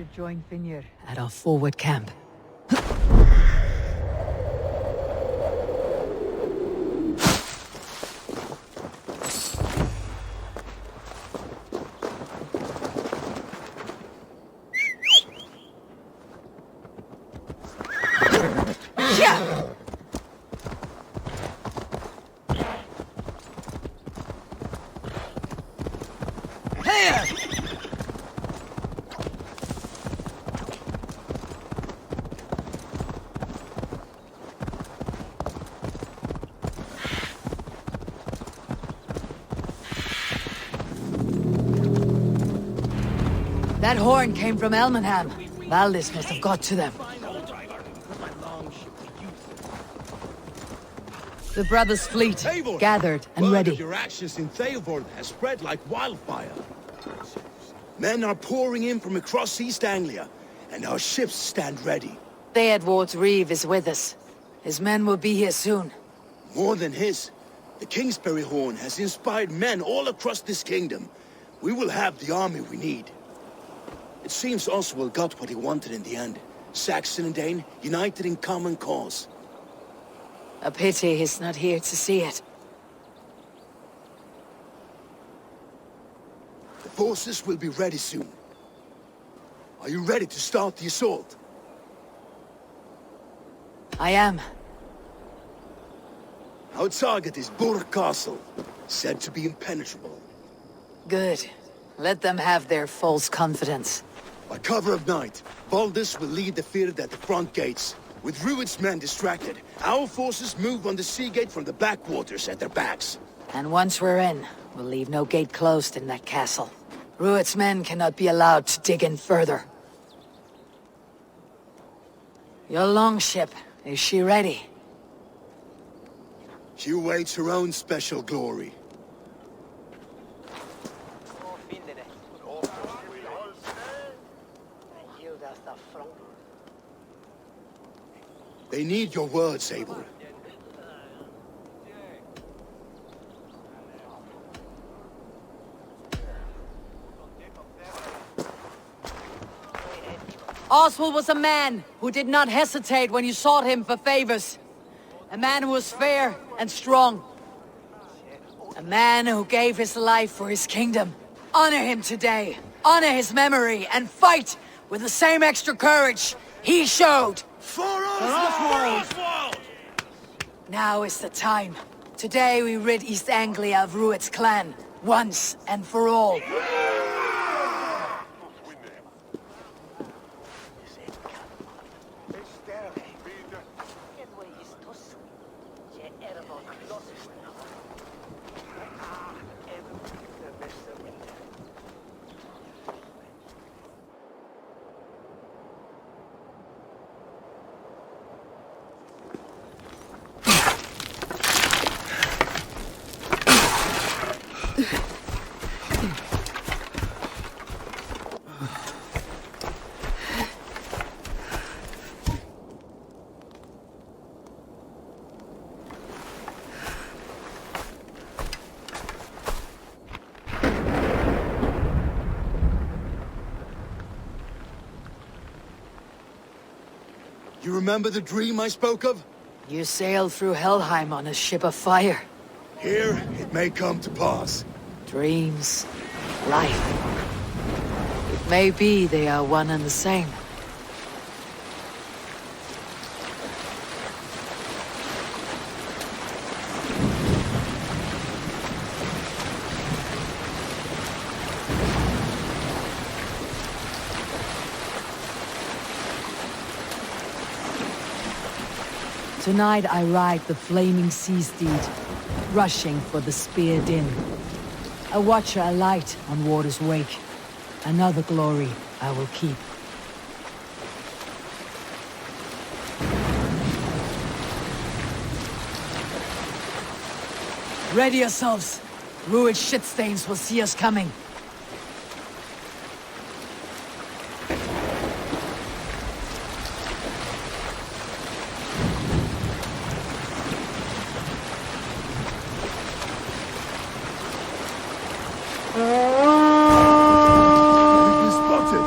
should join Finnr at our forward camp. That horn came from Elmenham. Valdis must have got to them. The brothers' fleet, Eivor! gathered and Word ready. of your actions in Theoborn has spread like wildfire. Men are pouring in from across East Anglia, and our ships stand ready. Theodward's Reeve is with us. His men will be here soon. More than his, the Kingsbury Horn has inspired men all across this kingdom. We will have the army we need. It seems Oswald got what he wanted in the end. Saxon and Dane united in common cause. A pity he's not here to see it. The forces will be ready soon. Are you ready to start the assault? I am. Our target is Burg Castle, said to be impenetrable. Good. Let them have their false confidence. By cover of night, Valdis will lead the field at the front gates. With RUED's men distracted, our forces move on the sea gate from the backwaters at their backs. And once we're in, we'll leave no gate closed in that castle. RUED's men cannot be allowed to dig in further. Your longship, is she ready? She awaits her own special glory. They need your words, Eivor. Oswald was a man who did not hesitate when you sought him for favors. A man who was fair and strong. A man who gave his life for his kingdom. Honor him today. Honor his memory and fight with the same extra courage he showed. For Oswald! Now is the time. Today we rid East Anglia of RUED's clan, once and for all. You remember the dream I spoke of? You sailed through Helheim on a ship of fire. Here, it may come to pass. Dreams, life. It may be they are one and the same. Tonight I ride the flaming sea steed, rushing for the spear din. A watcher alight on water's wake. Another glory I will keep. Ready yourselves. RUED shitstains will see us coming. We've been spotted!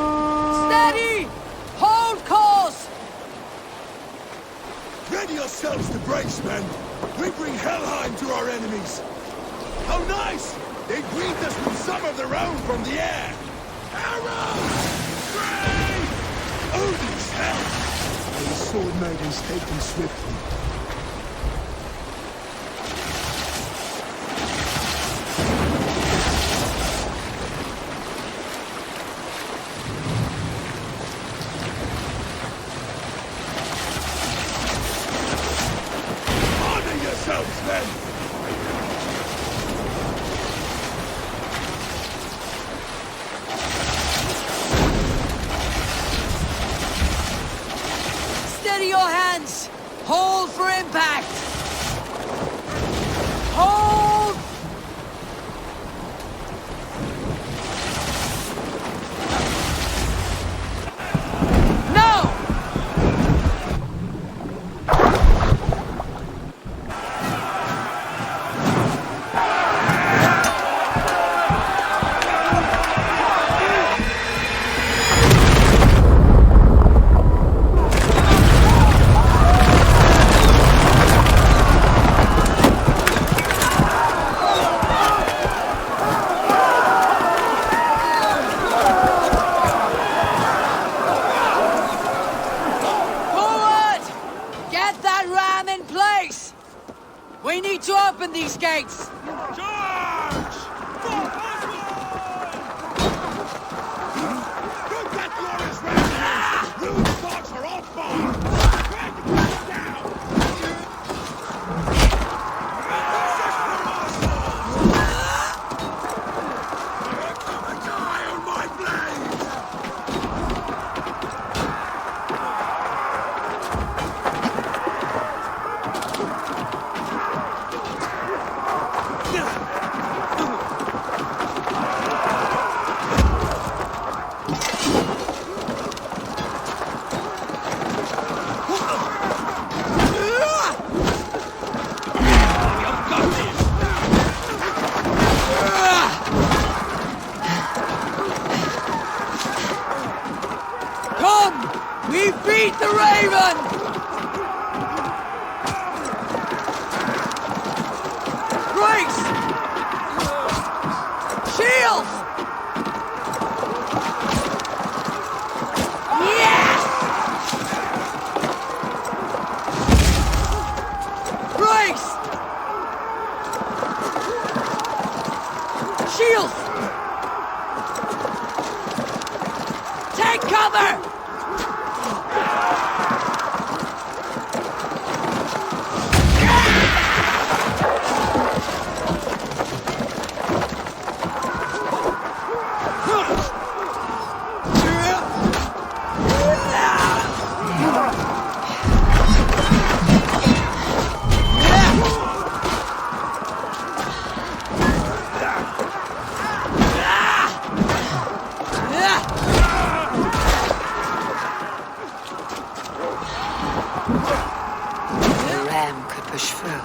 Steady! Some of their own from the air! Arrows! Great! Odin's help! May the sword maidens take them swiftly. Honor yourselves, men! Steady your hands! Hold for impact! Hold! No! Forward! Get that ram in place! We need to open these gates! Charge! For Oswald! Look at glorious ram! Rude spots are all far! Try to cut it down! Resist for Oswald! Die on my blade! Come! We beat the Raven! Grace! Shields! Yes! Grace! Shields! Take cover! The ram could push through.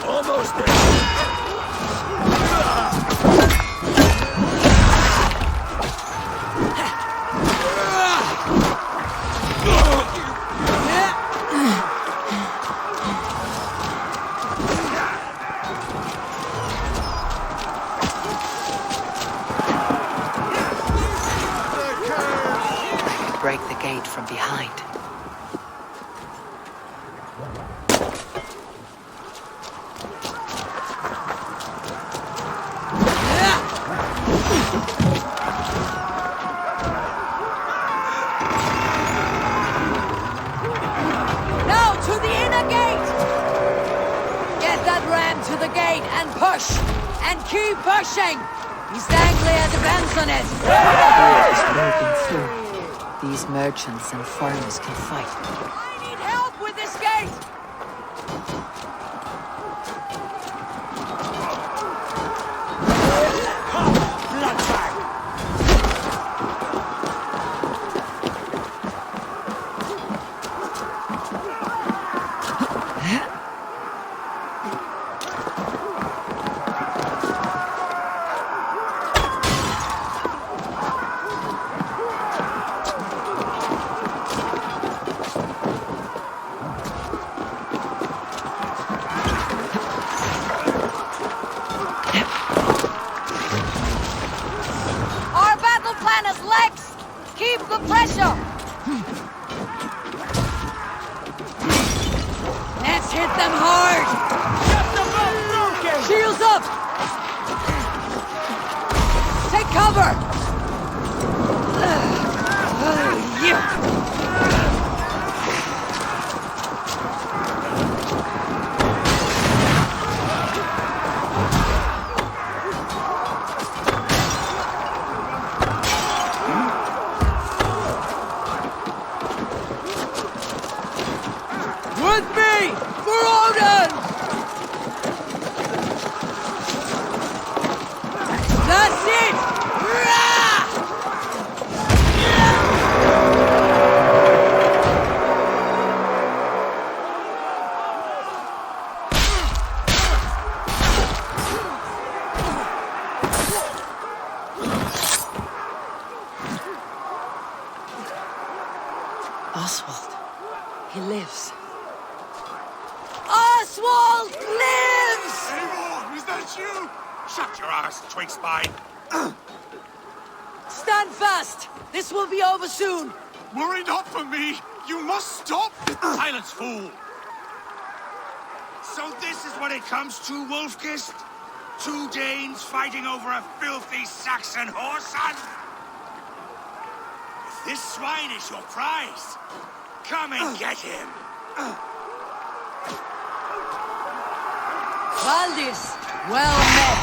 Almost there! Break the gate from behind. Now to the inner gate! Get that ram to the gate and push! And keep pushing! He's dangling a defense on it! The door is broken through. These merchants and foreigners can fight. I need help with this gate! Keep the pressure! Let's hit them hard! Shields up! Take cover! With me! For Odin! That's it! Oswald. He lives. Oswald lives! Eivor, is that you? Shut your ass, twig spine. Stand fast! This will be over soon! Worry not for me. You must stop. Silence, fool. So this is what it comes to, Wolfgist? 2 Danes fighting over a filthy Saxon whoreson? If this swine is your prize, come and get him. Valdis, well met.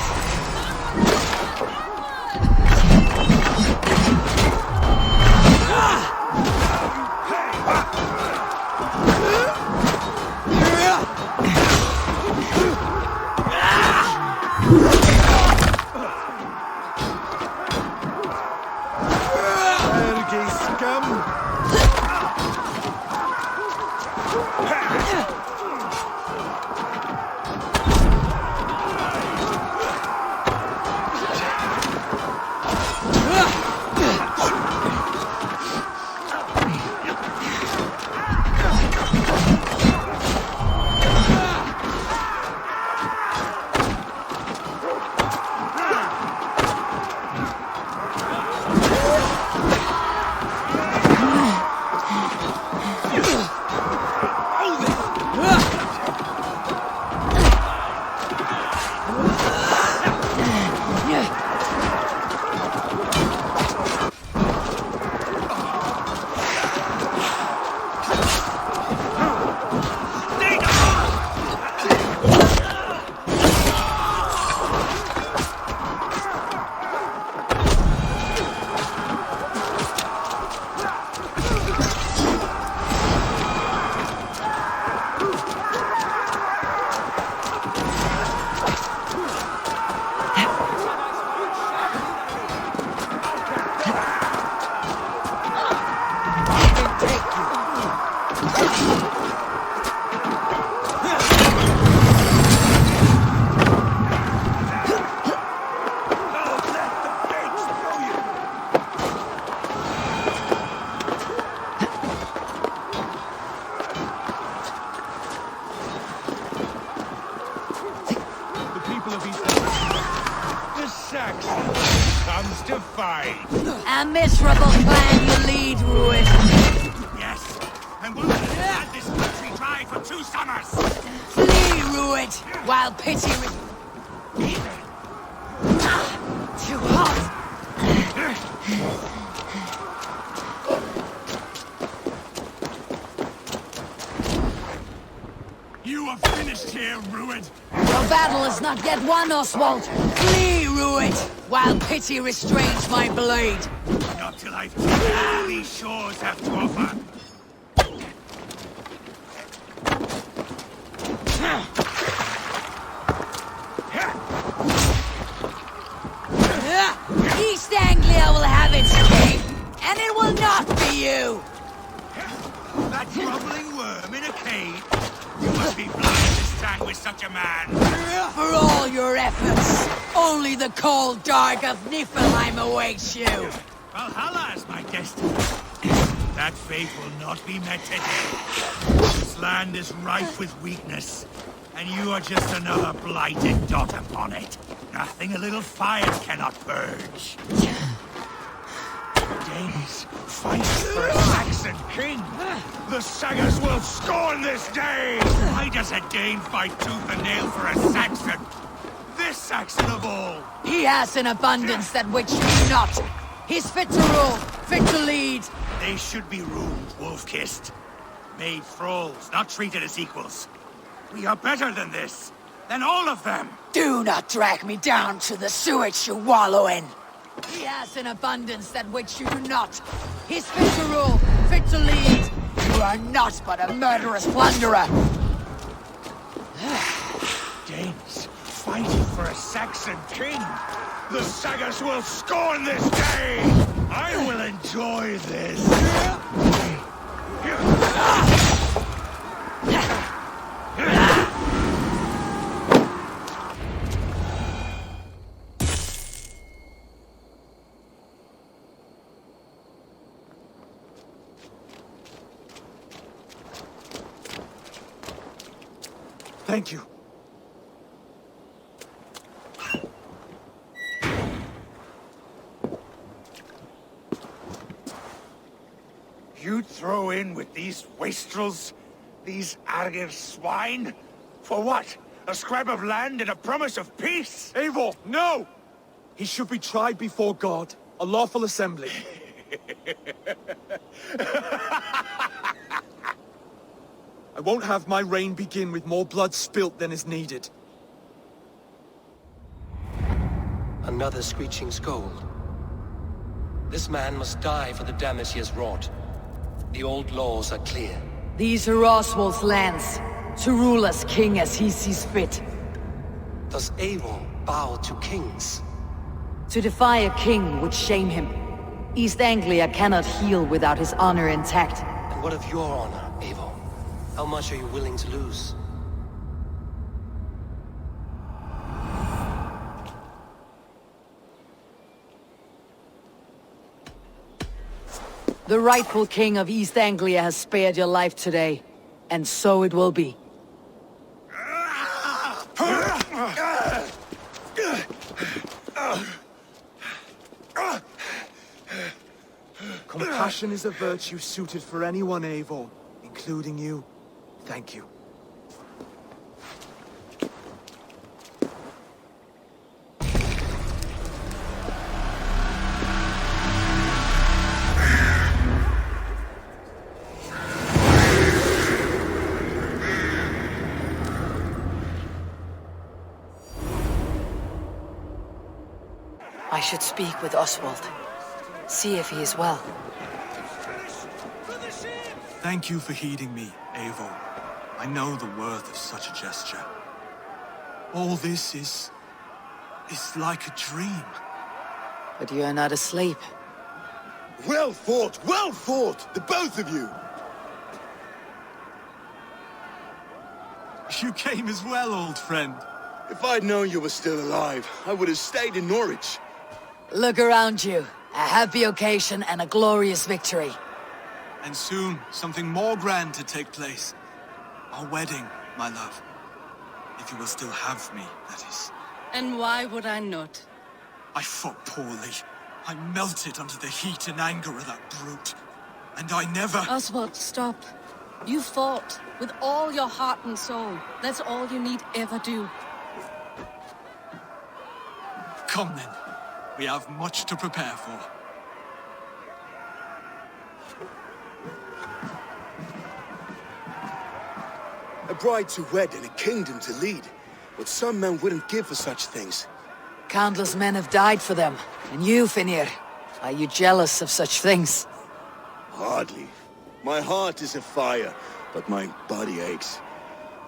Comes to fight. A miserable clan you lead, RUED. Yes, and we'll had this country dry for 2 summers. Flee, RUED, while pity too hot. You are finished here, RUED. Your battle is not yet won, Oswald. Flee, RUED, while pity restrains my blade. Not till I've tasted all these shores have to offer. East Anglia will have its king, and it will not be you! That groveling worm in a cave? You must be blind to stand with such a man. For all your efforts, only the cold dark of Niflheim awaits you! Valhalla is my destiny. That fate will not be met today. This land is rife with weakness, and you are just another blighted dot upon it. Nothing a little fire cannot purge. Danes fight for a Saxon king. The Sagas will scorn this day. Why does a Dane fight tooth and nail for a Saxon? This Saxon of all. He has an abundance that which you do not. He's fit to rule, fit to lead. They should be ruled, wolf-kissed. Made thralls, not treated as equals. We are better than this. Than all of them. Do not drag me down to the sewage you wallow in. He has an abundance that which you do not. He's fit to rule, fit to lead. You are not but a murderous plunderer. Danes fighting for a Saxon king. The Sagas will scorn this day. I will enjoy this. Thank you. You throw in with these wastrels? These Argir swine? For what? A scrap of land and a promise of peace? Eivor, no! He should be tried before God, a lawful assembly. I won't have my reign begin with more blood spilt than is needed. Another screeching scold. This man must die for the damage he has wrought. The old laws are clear. These are Oswald's lands, to rule as king as he sees fit. Does Eivor bow to kings? To defy a king would shame him. East Anglia cannot heal without his honor intact. And what of your honor, Eivor? How much are you willing to lose? The rightful king of East Anglia has spared your life today, and so it will be. Compassion is a virtue suited for anyone, Eivor, including you. Thank you. I should speak with Oswald. See if he is well. Thank you for heeding me, Eivor. I know the worth of such a gesture. All this is like a dream. But you are not asleep. Well fought, the both of you. You came as well, old friend. If I'd known you were still alive, I would have stayed in Norwich. Look around you. A happy occasion and a glorious victory. And soon, something more grand to take place. Our wedding, my love. If you will still have me, that is. And why would I not? I fought poorly. I melted under the heat and anger of that brute. And I never... Oswald, stop. You fought with all your heart and soul. That's all you need ever do. Come then. We have much to prepare for. A bride to wed and a kingdom to lead. What some men wouldn't give for such things. Countless men have died for them. And you, Finir, Are you jealous of such things? Hardly. My heart is afire, but my body aches.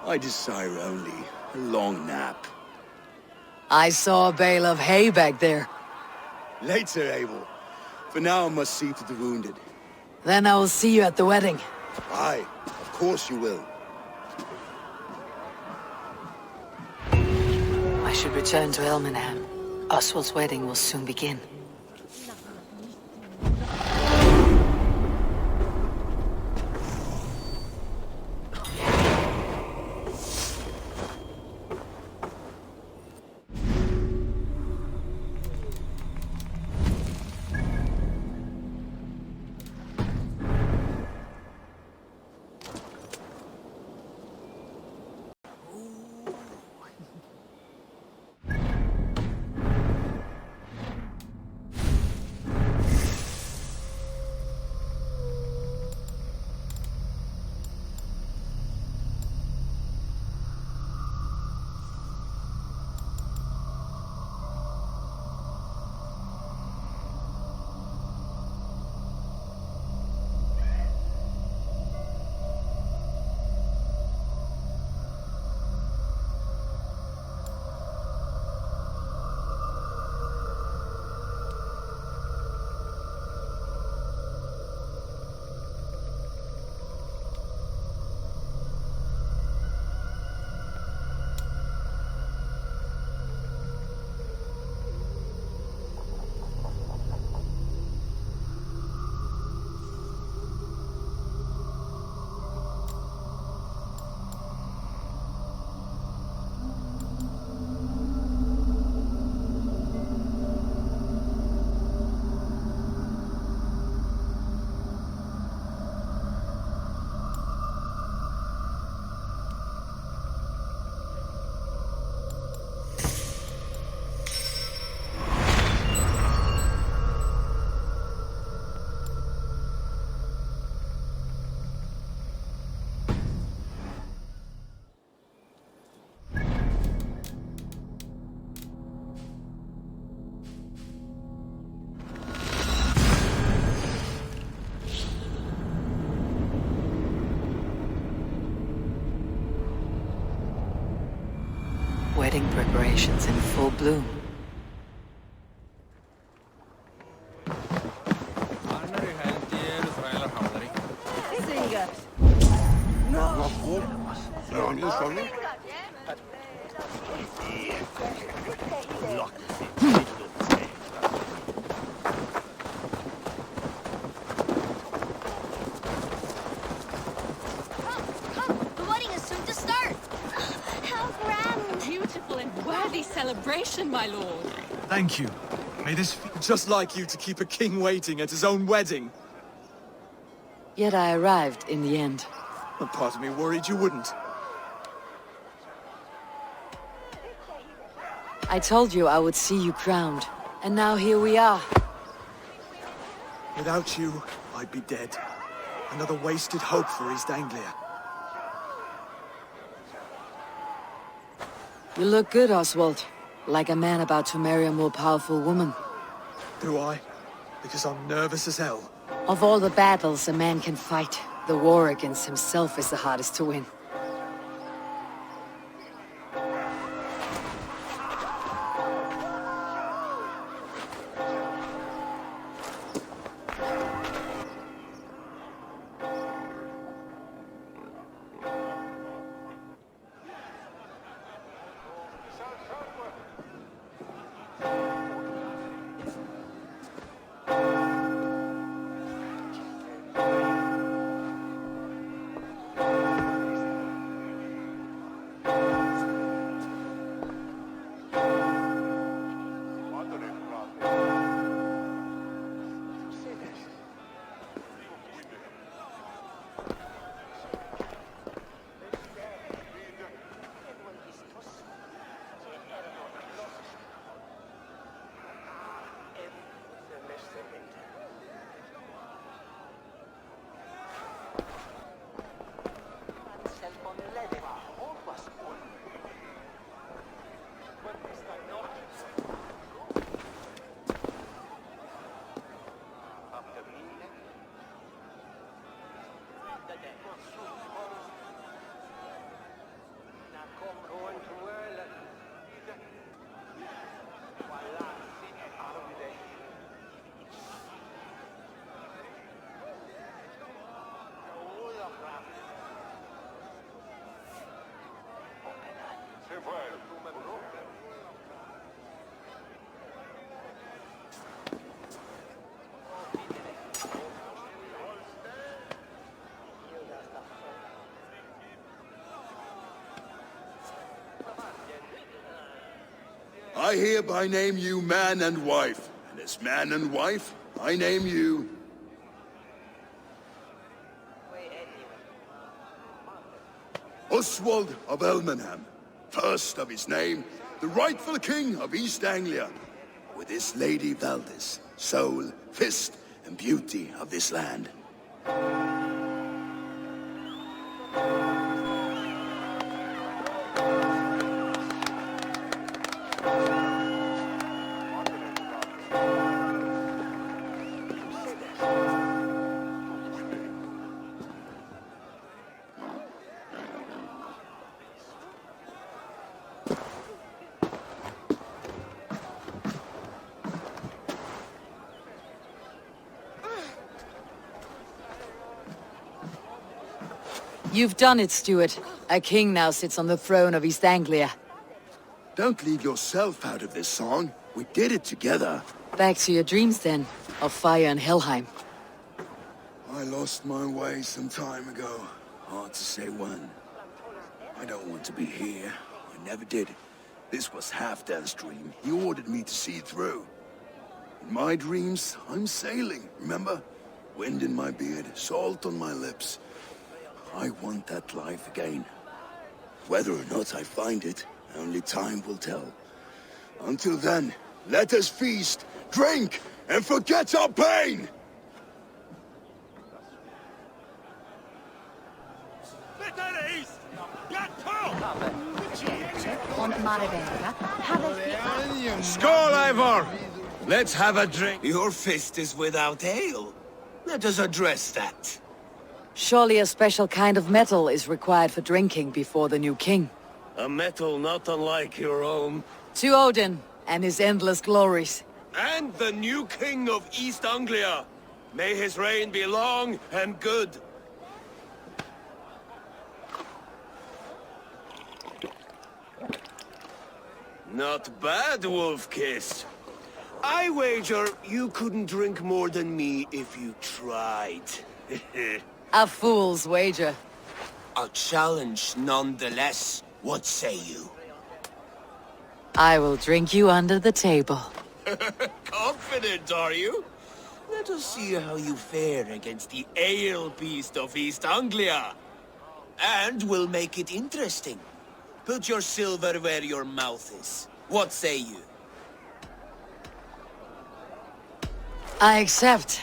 I desire only a long nap. I saw a bale of hay back there. Later, Abel. For now, I must see to the wounded. Then I will see you at the wedding. Aye, of course you will. I should return to Elmenham. Oswald's wedding will soon begin. Wedding preparations in full bloom. The wedding is soon to start! How grand! Beautiful and worthy celebration, my lord. Thank you. May this feel just like you to keep a king waiting at his own wedding. Yet I arrived in the end. A part of me worried you wouldn't. I told you I would see you crowned, and now here we are. Without you, I'd be dead. Another wasted hope for East Anglia. You look good, Oswald. Like a man about to marry a more powerful woman. Do I? Because I'm nervous as hell. Of all the battles a man can fight, the war against himself is the hardest to win. I hereby name you man and wife. And as man and wife, I name you... Oswald of Elmenham, first of his name, the rightful king of East Anglia, with his lady Valdis, soul, fist, and beauty of this land. You've done it, Stuart. A king now sits on the throne of East Anglia. Don't leave yourself out of this song. We did it together. Back to your dreams then, of fire and Helheim. I lost my way some time ago. Hard to say when. I don't want to be here. I never did. This was Halfdan's dream. He ordered me to see it through. In my dreams, I'm sailing, remember? Wind in my beard, salt on my lips. I want that life again. Whether or not I find it, only time will tell. Until then, let us feast, drink, and forget our pain! Skål, Ivor! Let's have a drink. Your fist is without ale. Let us address that. Surely a special kind of metal is required for drinking before the new king. A metal not unlike your own. To Odin and his endless glories. And the new king of East Anglia. May his reign be long and good. Not bad, Wolf-Kiss. I wager you couldn't drink more than me if you tried. A fool's wager. A challenge nonetheless. What say you? I will drink you under the table. Confident, are you? Let us see how you fare against the ale beast of East Anglia. And we'll make it interesting. Put your silver where your mouth is. What say you? I accept.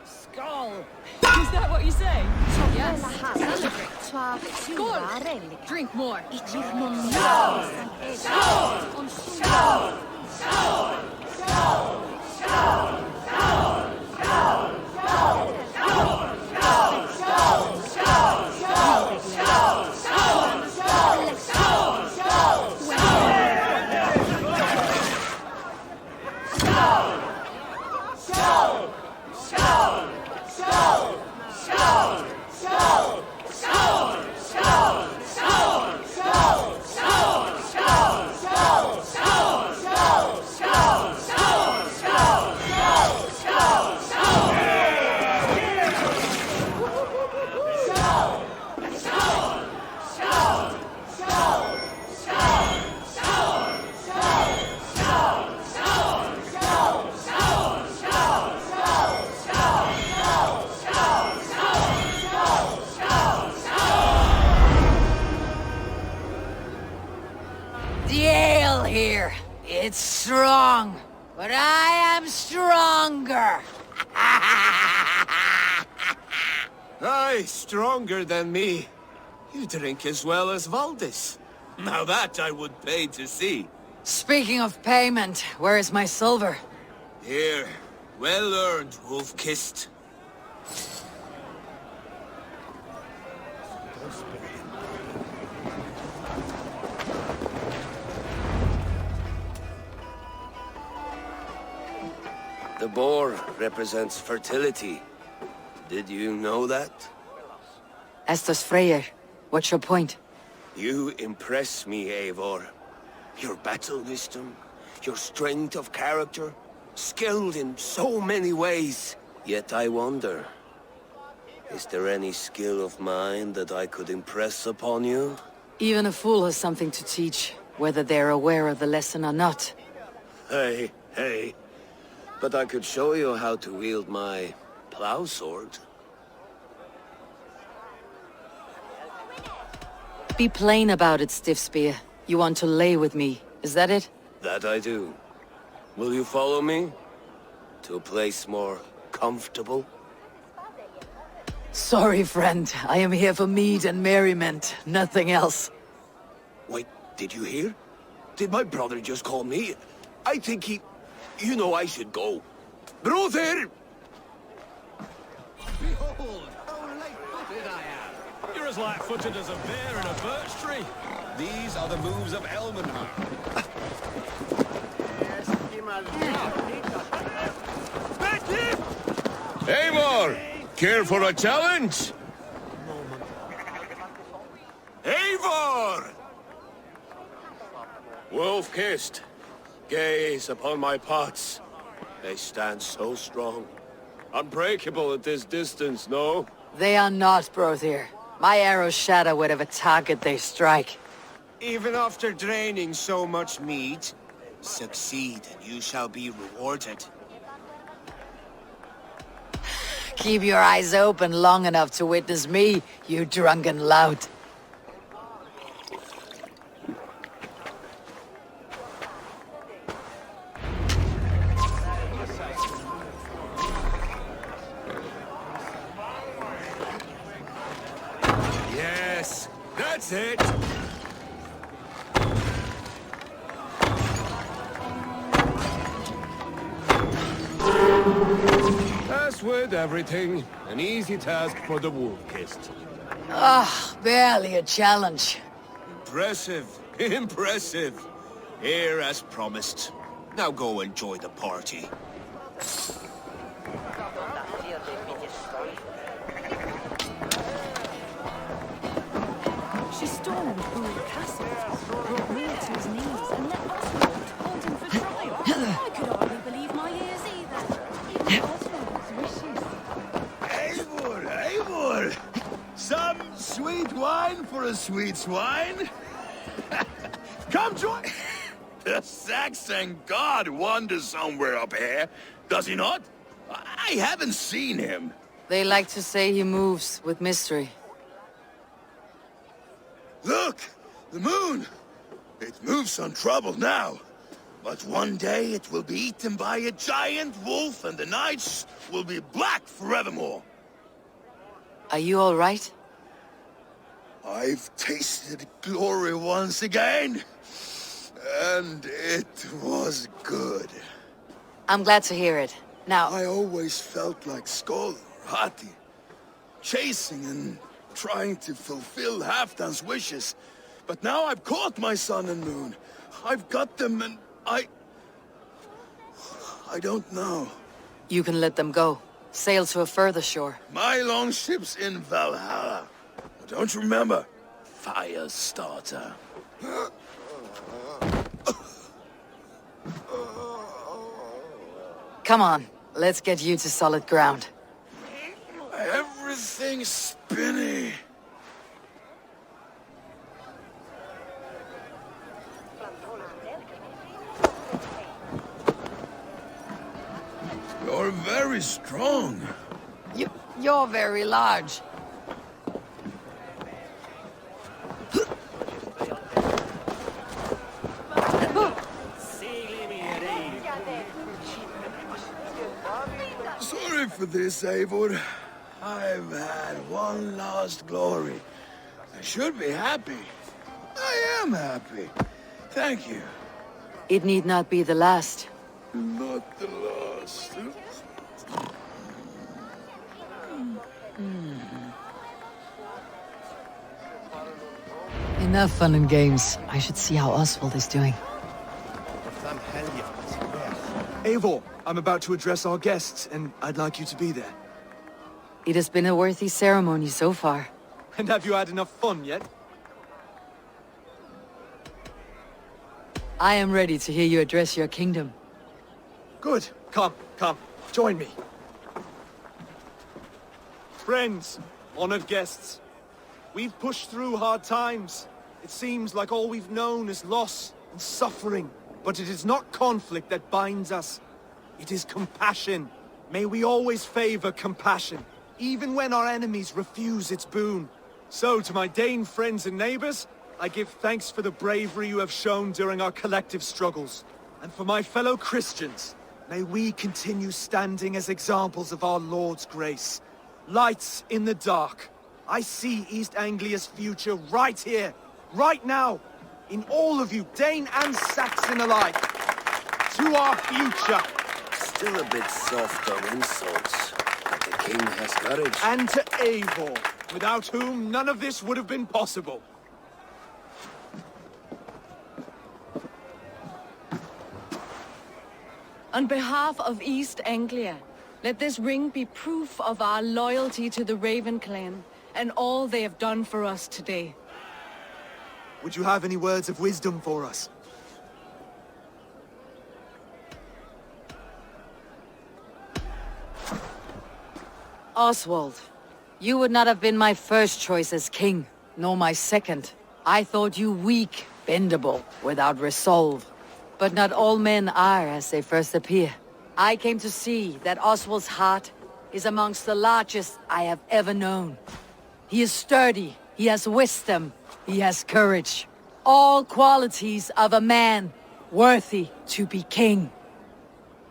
Skål! Is that what you say? Yes. Skål! Drink more. The ale here, it's strong, but I am stronger. Aye, stronger than me. You drink as well as Valdis. Now that I would pay to see. Speaking of payment, where is my silver? Here, well earned, Wolf-Kissed. The boar represents fertility. Did you know that? As does Freyr. What's your point? You impress me, Eivor. Your battle wisdom, your strength of character, skilled in so many ways. Yet I wonder, is there any skill of mine that I could impress upon you? Even a fool has something to teach, whether they're aware of the lesson or not. Hey, hey. But I could show you how to wield my plow sword. Be plain about it, Stiffspear. You want to lay with me, is that it? That I do. Will you follow me? To a place more comfortable? Sorry, friend. I am here for mead and merriment, nothing else. Wait, did you hear? Did my brother just call me? I think he... You know I should go. Brother! Behold, how light-footed I am. You're as light-footed as a bear in a birch tree. These are the moves of Elmenhar. Eivor! Care for a challenge? Eivor! Wolf-kissed. Gaze upon my pots. They stand so strong. Unbreakable at this distance, no? They are not, Brother. My arrows shatter whatever target they strike. Even after draining so much meat, succeed and you shall be rewarded. Keep your eyes open long enough to witness me, you drunken lout. Yes, that's it! As with everything, an easy task for the wolf-kissed. Ah, barely a challenge. Impressive, impressive. Here as promised. Now go enjoy the party. She stormed Brule Castle, brought Will to his knees, and let Oswald hold him for trial. I could hardly believe my ears either. Even Oswald's wishes. Eivor, Eivor! Some sweet wine for a sweet swine? Come join... The Saxon god wanders somewhere up here, does he not? I haven't seen him. They like to say he moves with mystery. Look! The moon! It moves untroubled now. But one day it will be eaten by a giant wolf and the nights will be black forevermore. Are you all right? I've tasted glory once again. And it was good. I'm glad to hear it. Now, I always felt like Skoll, Hati, chasing and trying to fulfill Halfdan's wishes. But now I've caught my sun and moon. I've got them and I don't know. you can let them go. Sail to a further shore. My longship's in Valhalla. Don't you remember? Firestarter. Come on, let's get you to solid ground. Everything's spinny. You're very strong. You're very large. Sorry for this, Eivor. I've had one last glory. I should be happy. I am happy. Thank you. It need not be the last. Not the last. Enough fun and games. I should see how Oswald is doing. Eivor, I'm about to address our guests, and I'd like you to be there. It has been a worthy ceremony so far. And have you had enough fun yet? I am ready to hear you address your kingdom. Good. Come, join me. Friends, honored guests, we've pushed through hard times, It seems like all we've known is loss and suffering. But it is not conflict that binds us. It is compassion. May we always favor compassion, even when our enemies refuse its boon. So, to my Dane friends and neighbors, I give thanks for the bravery you have shown during our collective struggles. And for my fellow Christians, may we continue standing as examples of our Lord's grace. Lights in the dark. I see East Anglia's future right here, right now, in all of you, Dane and Saxon alike. To our future. Still a bit soft on insults, but the king has courage. And to Eivor, without whom none of this would have been possible. On behalf of East Anglia, let this ring be proof of our loyalty to the Raven clan and all they have done for us today. Would you have any words of wisdom for us? Oswald, you would not have been my first choice as king, nor my second. I thought you weak, bendable, without resolve. But not all men are as they first appear. I came to see that Oswald's heart is amongst the largest I have ever known. He is sturdy, he has wisdom, he has courage. All qualities of a man worthy to be king.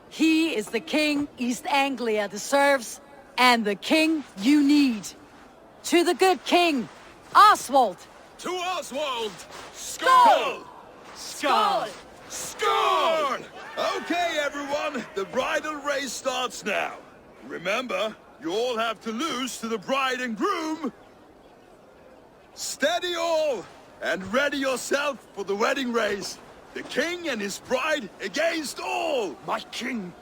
He is the king East Anglia deserves, and the king you need. To the good king, Oswald! To Oswald! Skål! Skål! Skål! Okay, everyone, the bridal race starts now. Remember, you all have to lose to the bride and groom. Steady all, and ready yourself for the wedding race. The king and his bride against all! My king!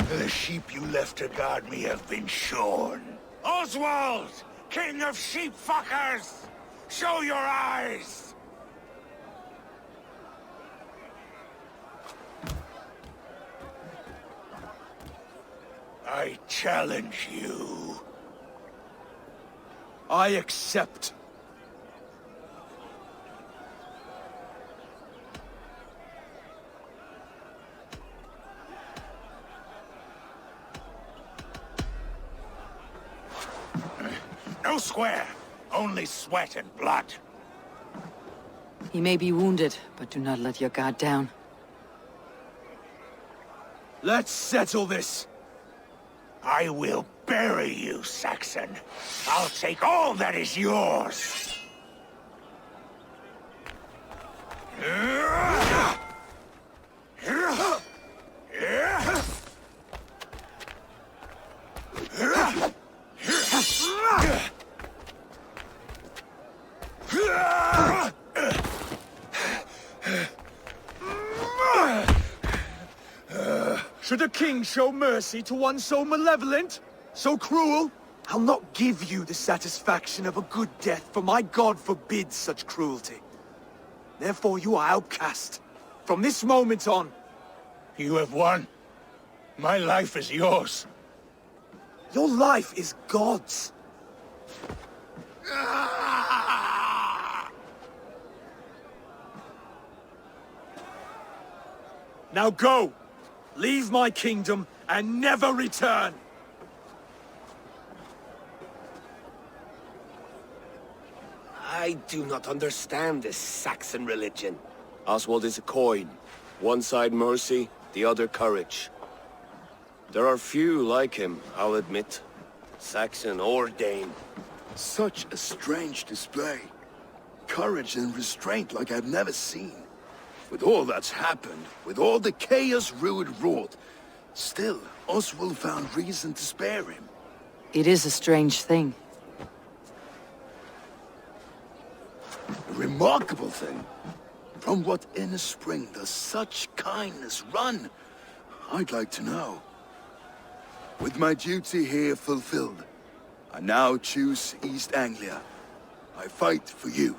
The sheep you left to guard me have been shorn. Oswald! King of sheep fuckers! Show your eyes! I challenge you. I accept. No square, only sweat and blood. He may be wounded, but do not let your guard down. Let's settle this. I will bury you, Saxon. I'll take all that is yours. Should a king show mercy to one so malevolent? So cruel? I'll not give you the satisfaction of a good death, for my god forbids such cruelty. Therefore you are outcast. From this moment on. You have won. My life is yours. Your life is God's. Now go! Leave my kingdom and never return! I do not understand this Saxon religion. Oswald is a coin. One side mercy, the other courage. There are few like him, I'll admit. Saxon or Dane. Such a strange display. Courage and restraint like I've never seen. With all that's happened, with all the chaos RUED wrought, still, Oswald found reason to spare him. It is a strange thing. A remarkable thing. From what inner spring does such kindness run? I'd like to know. With my duty here fulfilled, I now choose East Anglia. I fight for you,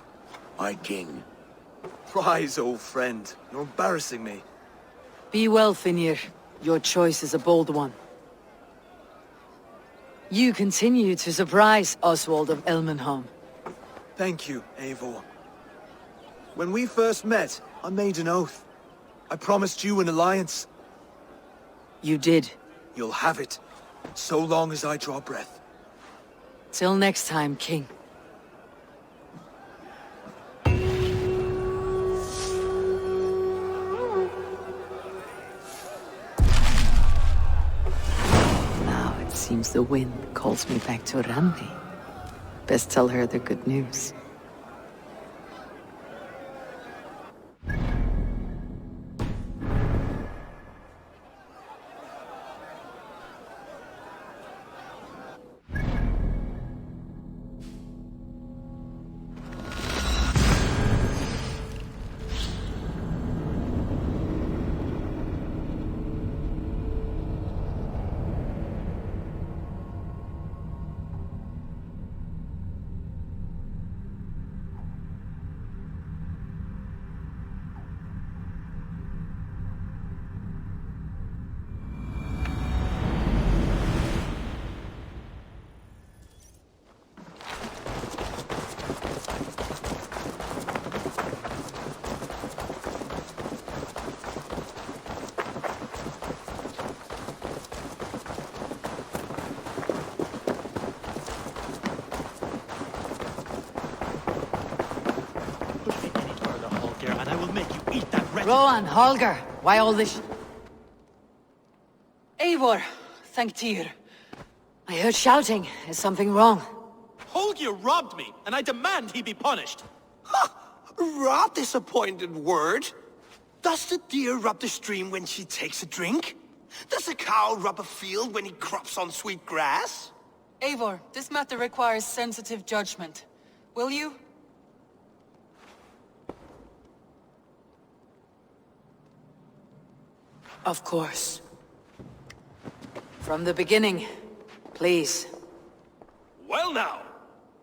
my king. Rise, old friend. You're embarrassing me. Be well, Finir. Your choice is a bold one. You continue to surprise Oswald of Elmenholm. Thank you, Eivor. When we first met, I made an oath. I promised you an alliance. You did. You'll have it, so long as I draw breath. Till next time, King. Now it seems the wind calls me back to Randi. Best tell her the good news. Rowan, Holger, why all this? Eivor, thank Tyr. I heard shouting. Is something wrong? Holger robbed me, and I demand he be punished. Rot disappointed word. Does the deer rub the stream when she takes a drink? Does a cow rub a field when he crops on sweet grass? Eivor, this matter requires sensitive judgment. Will you? Of course. From the beginning, please. Well now,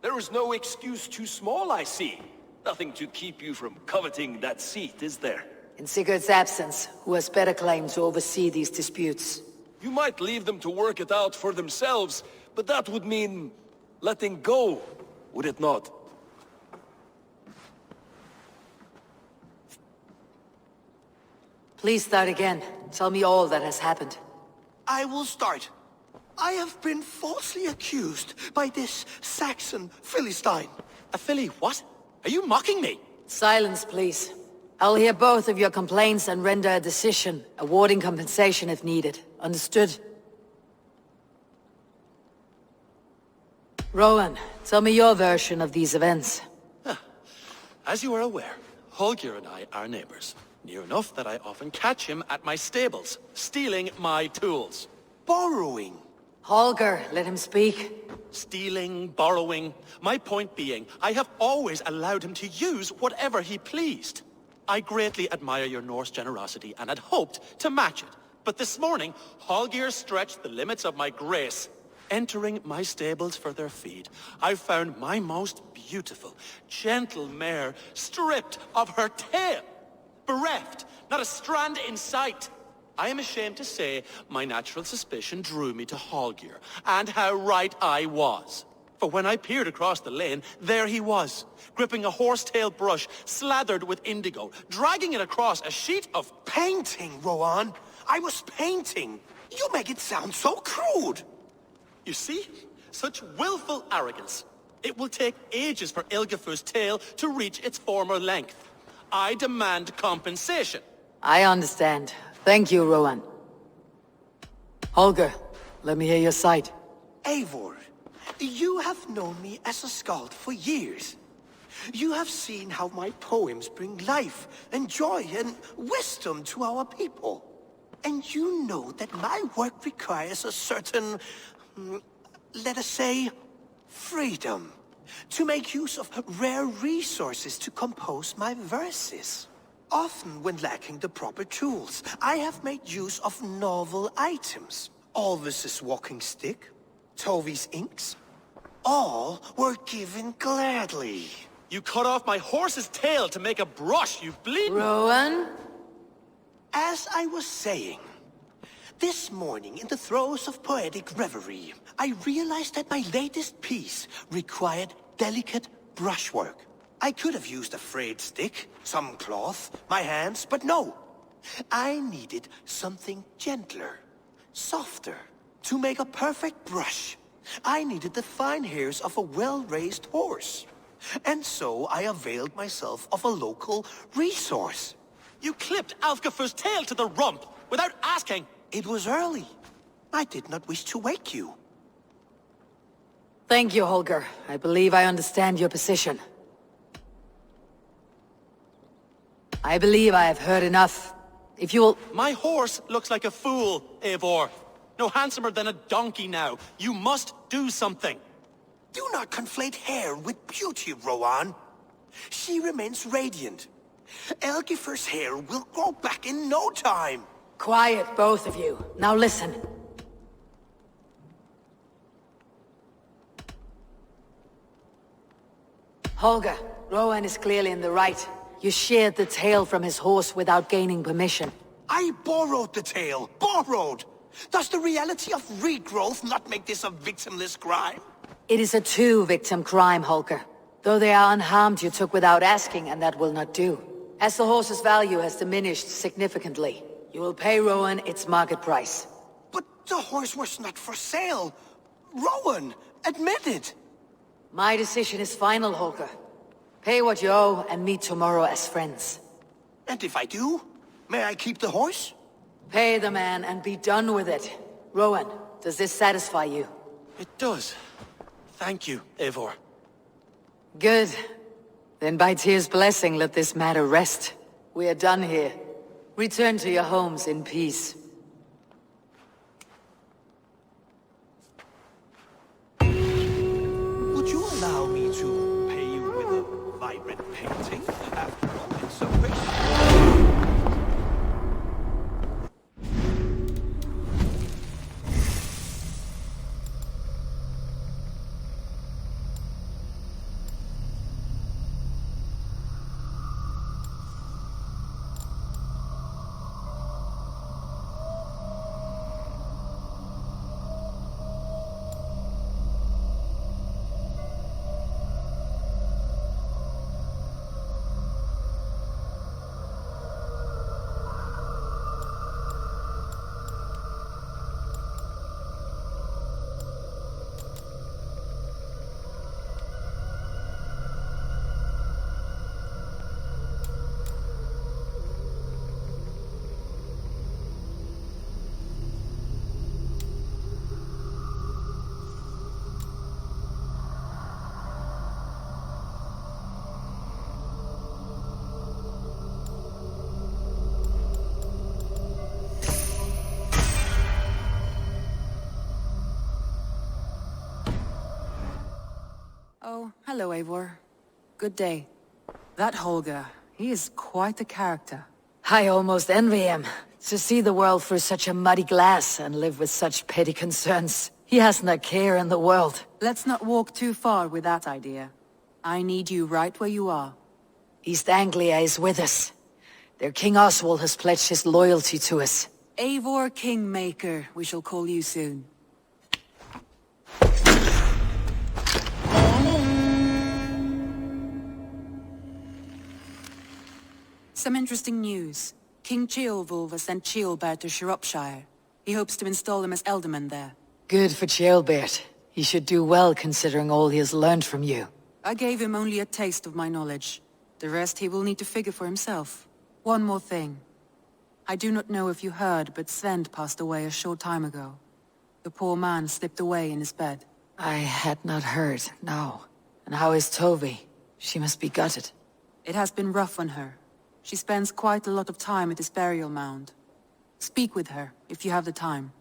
there is no excuse too small, I see. Nothing to keep you from coveting that seat, is there? In Sigurd's absence, who has better claim to oversee these disputes? You might leave them to work it out for themselves, but that would mean letting go, would it not? Please start again. Tell me all that has happened. I will start. I have been falsely accused by this Saxon Philistine. A Philly what? Are you mocking me? Silence, please. I'll hear both of your complaints and render a decision, awarding compensation if needed. Understood? Rowan, tell me your version of these events. As you are aware, Holger and I are neighbors. Near enough that I often catch him at my stables, stealing my tools. Borrowing. Holger, let him speak. Stealing, borrowing. My point being, I have always allowed him to use whatever he pleased. I greatly admire your Norse generosity and had hoped to match it. But this morning, Holger stretched the limits of my grace. Entering my stables for their feed, I found my most beautiful, gentle mare stripped of her tail. Bereft, not a strand in sight. I am ashamed to say my natural suspicion drew me to Holger, and how right I was. For when I peered across the lane, there he was, gripping a horsetail brush slathered with indigo, dragging it across a sheet of... Painting, Rowan. I was painting. You make it sound so crude. You see? Such willful arrogance. It will take ages for Ilgifu's tail to reach its former length. I demand compensation. I understand. Thank you, Rowan. Holger, let me hear your side. Eivor, you have known me as a skald for years. You have seen how my poems bring life and joy and wisdom to our people. And you know that my work requires a certain, let us say, freedom. To make use of rare resources to compose my verses. Often when lacking the proper tools, I have made use of novel items. Alvis's walking stick, Tovi's inks. All were given gladly. You cut off my horse's tail to make a brush, you bleed... Rowan? As I was saying, This morning, in the throes of poetic reverie, I realized that my latest piece required delicate brushwork. I could have used a frayed stick, some cloth, my hands, but no. I needed something gentler, softer. To make a perfect brush, I needed the fine hairs of a well-raised horse. And so I availed myself of a local resource. You clipped Alfgafur's tail to the rump without asking. It was early. I did not wish to wake you. Thank you, Holger. I believe I understand your position. I believe I have heard enough. If you will... My horse looks like a fool, Eivor. No handsomer than a donkey now. You must do something. Do not conflate hair with beauty, Rowan. She remains radiant. Algifur's hair will grow back in no time. Quiet, both of you. Now listen. Holger, Rowan is clearly in the right. You sheared the tail from his horse without gaining permission. I borrowed the tail. Borrowed! Does the reality of regrowth not make this a victimless crime? It is a two-victim crime, Holger. Though they are unharmed, you took without asking, and that will not do. As the horse's value has diminished significantly, you will pay Rowan its market price. But the horse was not for sale. Rowan, admit it. My decision is final, Holger. Pay what you owe and meet tomorrow as friends. And if I do, may I keep the horse? Pay the man and be done with it. Rowan, does this satisfy you? It does. Thank you, Eivor. Good. Then by Tyr's blessing, let this matter rest. We are done here. Return to your homes in peace. Would you allow me to pay you with a vibrant painting? After all, it's so gracious. Oh, hello, Eivor. Good day. That Holger, he is quite a character. I almost envy him. To see the world through such a muddy glass and live with such petty concerns. He hasn't a care in the world. Let's not walk too far with that idea. I need you right where you are. East Anglia is with us. Their King Oswald has pledged his loyalty to us. Eivor Kingmaker, we shall call you soon. Some interesting news. King Ceolwulf has sent Ceolbert to Shropshire. He hopes to install him as Elderman there. Good for Ceolbert. He should do well considering all he has learned from you. I gave him only a taste of my knowledge. The rest he will need to figure for himself. One more thing. I do not know if you heard, but Svend passed away a short time ago. The poor man slipped away in his bed. I had not heard, no. And how is Tovi? She must be gutted. It has been rough on her. She spends quite a lot of time at his burial mound. Speak with her, if you have the time.